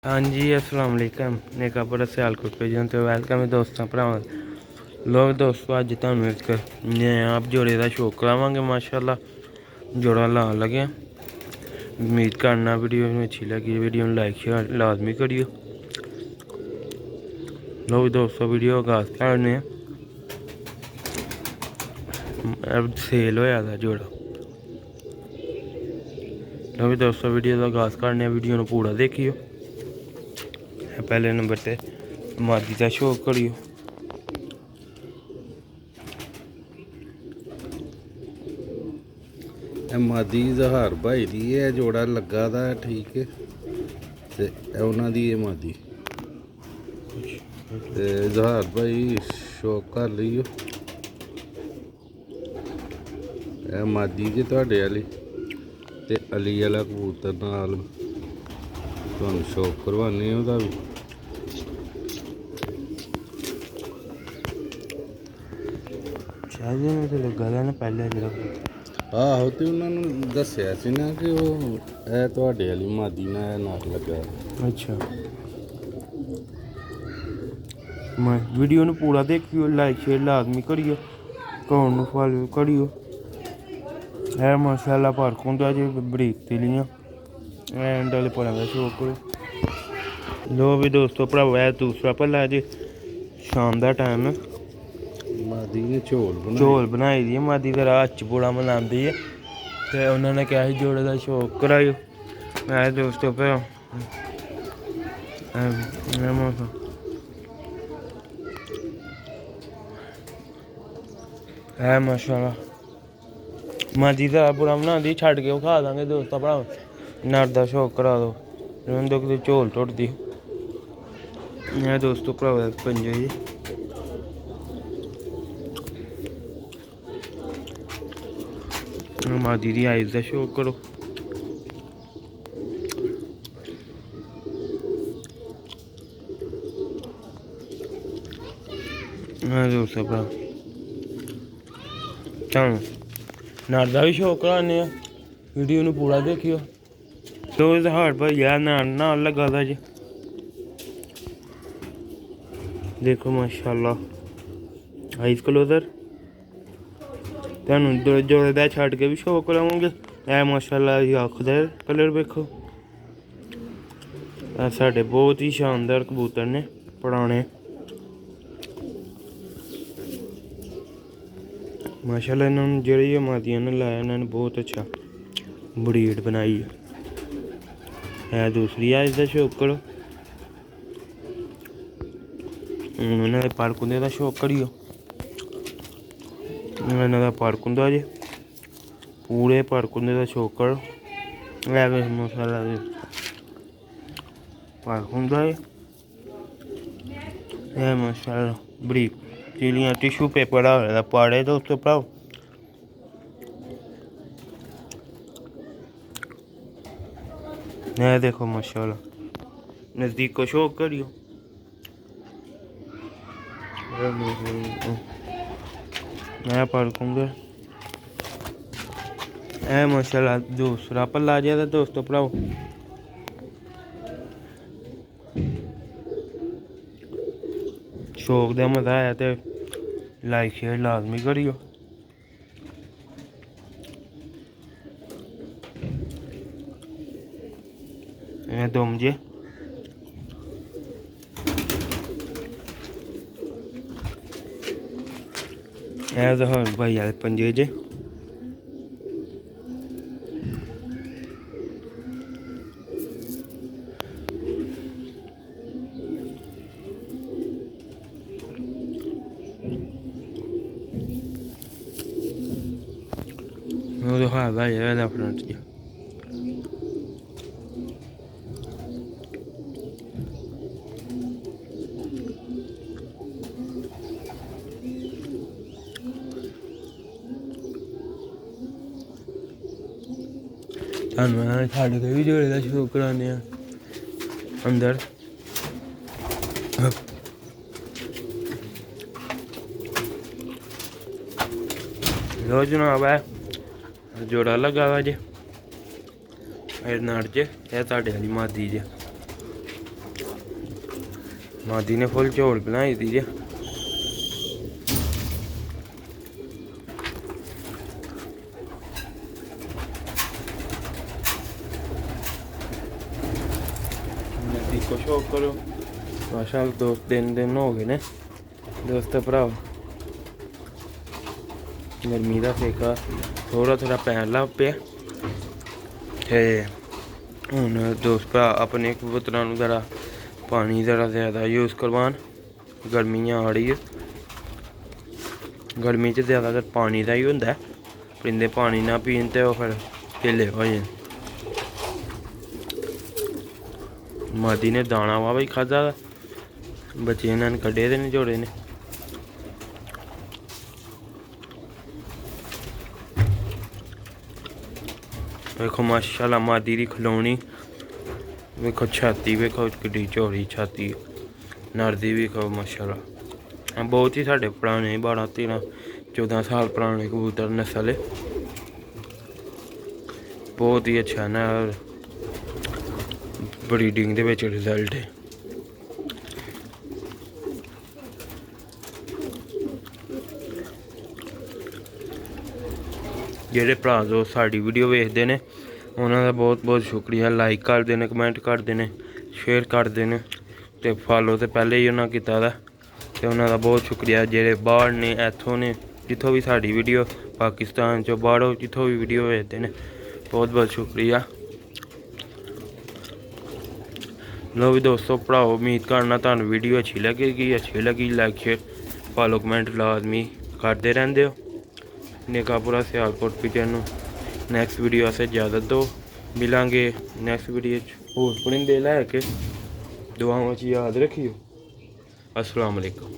हाँ जी अस्सलाम वालेकुम नेका बड़ा सियालकोट पे जन तो वेलकम है दोस्तों भरावां लोग दोस्तों अज तुहानूं एक आप जोड़े का शौक करावांगे माशाल्लाह जोड़ा लान लगे उम्मीद करना वीडियो में अच्छी लगी वीडियो में लाइक शेयर लाजमी करियो। लोग दोस्तों वीडियो आगाज करने सेल होया था जोड़ा। लोग दोस्तों वीडियो का आगाज करने वीडियो पूरा देखियो। पहले नंबर ते मादी का शौक करियो। मादी जहार भाई दी है जोड़ा लगा दा ठीक है ते उन्हां दी मादी ते जहार भाई शौक कर लियो मादी जी तुहाडे वाली ते अली वाला कबूतर नाल तुहानूं शौक करवाने ओहदा भी। लगा ना पहले आहो तो उन्होंने दसिया सी ना कि वह तुहाडे वाली मादी नाल लगा। अच्छा मैं वीडियो ने पूरा देखियो लाइक शेयर लाजमी करियो कौन फॉलो करियो। है माशाल्लाह फर्क होंदा जे बरीक तिलियां एंड वाले पड़ा का शौक करो। लो भी दोस्तों भरावा है दूसरा भला जी शाम का टाइम है मादी ने झोल बनाई दी है मादी का राह च बड़ा मनाती है तो उन्होंने क्या ही जोड़े का शौक करायो। मैं दोस्तों भरा है माशाल्लाह मादी का बुरा बनाती छड़ के खा देंगे दोस्तों भरा नर का शौक करा दो कि झोल टुटती है दोस्तों भरावा पंजे जी। मादी दी आइज का शौक करो। दोस्तों भरा चलो नर का भी शौक कराने वीडियो ने पूरा देखियो। तो हार भाई नर नाल लगा दा जी देखो माशाल्लाह आइस क्लोजर तुहानूं जोड़े दा छड्ड के भी शौक करावांगे। ऐ माशाल्लाह अख दे कलर वेखो साढ़े बहुत ही शानदार कबूतर ने पुराने माशाल्लाह इन्होंने जेह्ड़ी मादियां ने लाया इन्होंने बहुत अच्छा ब्रीड बनाई है। दूसरी है इसका शौक करो इन्होंने पर कुंदे का शौक करियो। इन्होंने पर कुंदा जे पूरे पर कुंदे का शौक करो मसाला पर कुंदा है माशाल्लाह बरीक चिलियां टिशू पेपर आ पाड़े दोस्तों भराओ। ये देखो माशाल्लाह नज़दीक को शौक करियो। है माशाल्लाह दूसरा पल्ला आ जाता दोस्तों भराओ। शौक का मजा आया तो लाइक शेयर लाजमी करियो। दुम जे भाई आए पंजे जे हाँ भाई फ्रंट जी छड़ के भी जोड़े का शौक कराने अंदर लो जनाब है जोड़ा लगा दा जे नर च साढ़े वाली मादी जे ਮਾਦੀ ਨੇ ਫੁੱਲ ਝੋਲ ਬਣਾਈ ਦੀ ਜੇ ਨਦੀ ਕੋ ਸ਼ੌਕ ਕਰੋ ਮਾਸ਼ਾਅੱਲਾ ਦੋਸਤ ਦਿਨ ਹੋ ਗਏ ਨੇ ਦੋਸਤ ਭਰਾਓ ਗਰਮੀ ਦਾ ਸੇਕਾ ਥੋੜਾ ਪੈਣ ਲੱਗ ਪਿਆ ਤੇ ਹੁਣ ਦੋਸਤ ਭਰਾ ਆਪਣੇ ਕਬੂਤਰਾਂ ਨੂੰ ਜ਼ਰਾ ਪਾਣੀ ਜ਼ਿਆਦਾ ਯੂਜ਼ ਕਰਵਾਉਣ ਗਰਮੀਆਂ ਆ ਰਹੀ ਹੈ ਗਰਮੀ 'ਚ ਜ਼ਿਆਦਾਤਰ ਪਾਣੀ ਦਾ ਹੀ ਹੁੰਦਾ ਪੀਂਦੇ ਪਾਣੀ ਨਾ ਪੀਣ ਤੇ ਉਹ ਫਿਰ ਢਿੱਲੇ ਹੋ ਜਾਣ ਮਾਦੀ ਨੇ ਦਾਣਾ ਵਾ ਵੀ ਖਾਧਾ ਬੱਚੇ ਇਹਨਾਂ ਨੇ ਕੱਢੇ ਦੇ ਨੇ ਜੋੜੇ ਨੇ ਵੇਖੋ ਮਾਸ਼ਾਅੱਲਾ ਮਾਦੀ ਦੀ ਖਲੋਣੀ ਵੇਖੋ ਛਾਤੀ ਵੇਖੋ ਕਿੱਡੀ ਚੌੜੀ ਛਾਤੀ ਨਰ ਦੀ ਵੇਖੋ ਮਾਸ਼ਾਅੱਲਾ ਬਹੁਤ ਹੀ ਸਾਡੇ ਪੁਰਾਣੇ 12 13 14 ਸਾਲ ਪੁਰਾਣੇ ਕਬੂਤਰ ਨਸਲ ਹੈ ਬਹੁਤ ਹੀ ਅੱਛਾ ਨਾ ਬਰੀਡਿੰਗ ਦੇ ਵਿੱਚ ਰਿਜ਼ਲਟ ਹੈ ਜਿਹੜੇ ਭਰਾ ਜੋ ਸਾਡੀ ਵੀਡੀਓ ਵੇਖਦੇ ਨੇ ਉਹਨਾਂ ਦਾ ਬਹੁਤ ਸ਼ੁਕਰੀਆ ਲਾਈਕ ਕਰਦੇ ਨੇ ਕਮੈਂਟ ਕਰਦੇ ਨੇ ਸ਼ੇਅਰ ਕਰਦੇ ਨੇ ਤੇ ਫਾਲੋ ਤੇ ਪਹਿਲੇ ਹੀ ਉਹਨਾਂ ਕੀਤਾ ਦਾ ਤੇ ਉਹਨਾਂ ਦਾ ਬਹੁਤ ਸ਼ੁਕਰੀਆ ਜਿਹੜੇ ਬਾਹਰ ਨੇ ਇੱਥੋਂ ਨੇ ਜਿੱਥੋਂ ਵੀ ਸਾਡੀ ਵੀਡੀਓ ਪਾਕਿਸਤਾਨ ਚੋਂ ਬਾਹਰੋਂ ਜਿੱਥੋਂ ਵੀ ਵੀਡੀਓ ਵੇਖਦੇ ਨੇ ਬਹੁਤ ਸ਼ੁਕਰੀਆ ਲੋ ਵੀ ਦੋਸਤੋ ਭਰਾਓ ਉਮੀਦ ਕਰਨਾ ਤੁਹਾਨੂੰ ਵੀਡੀਓ ਅੱਛੀ ਲੱਗੀ ਲਾਈਕ ਸ਼ੇਅਰ ਫਾਲੋ ਕਮੈਂਟ ਲਾਜ਼ਮੀ ਕਰਦੇ ਰਹਿੰਦੇ ਹੋ नेकापुरा सियालकोट पिचर ਨੂੰ ਨੈਕਸਟ ਵੀਡੀਓ ਵਾਸਤੇ ਇਜਾਜ਼ਤ ਦਿਓ ਮਿਲਾਂਗੇ ਨੈਕਸਟ ਵੀਡੀਓ 'ਚ ਹੋਰ ਪਰਿੰਦੇ ਲੈ ਕੇ ਦੁਆਵਾਂ 'ਚ ਯਾਦ ਰੱਖਿਓ अस्सलाम वालेकुम।